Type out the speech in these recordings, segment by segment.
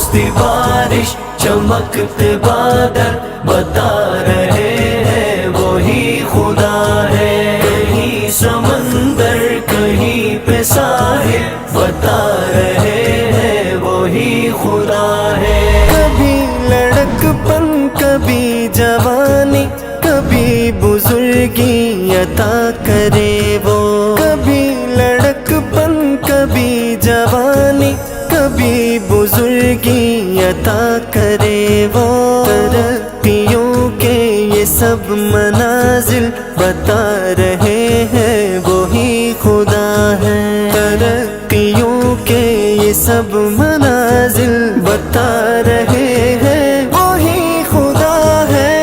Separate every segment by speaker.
Speaker 1: برستی بارش چمکتے بادل بتا رہے ہیں وہی خدا ہے، کہیں سمندر کہیں پہ ساحل بتا رہے ہیں وہی خدا ہے۔
Speaker 2: کبھی لڑک پن کبھی جوانی کبھی بزرگی عطا کرے وہ، کبھی لڑک پن کبھی جوانی کبھی بزرگی عطا کرے وہ، ترقیوں کے یہ سب منازل بتا رہے ہیں وہی خدا ہے، ترقیوں کے یہ سب منازل بتا رہے ہیں وہی خدا ہے۔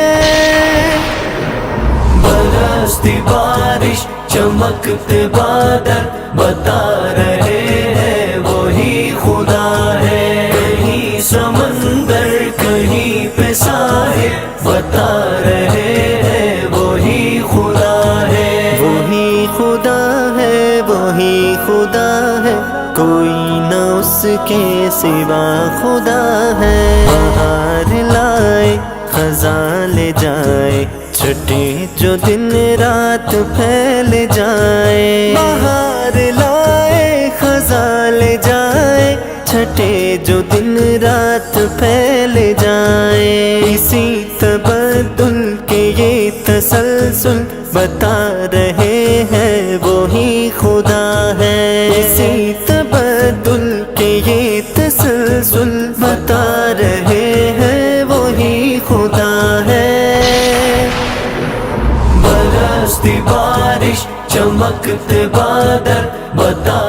Speaker 1: برستی بارش چمکتے بادل بتا رہے ہیں وہی خدا ہے، کہیں سمندر کہیں پہ ساحل بتا رہے ہیں وہی خدا ہے،
Speaker 2: وہی خدا ہے، وہی خدا ہے، کوئی نہ اس کے سوا خدا ہے۔ بہار لائے خزاں لے جائے چھٹے جو دن رات پھیل جائے، بہار لائے خزاں لے جائے چھٹے جو دن رات پھیل جائے، اسی تبدل کے یہ تسلسل بتا رہے ہیں وہی خدا ہے، اسی تبدل کے یہ تسلسل بتا رہے ہیں وہی خدا ہے۔
Speaker 1: برستی بارش چمکتے بادل بتا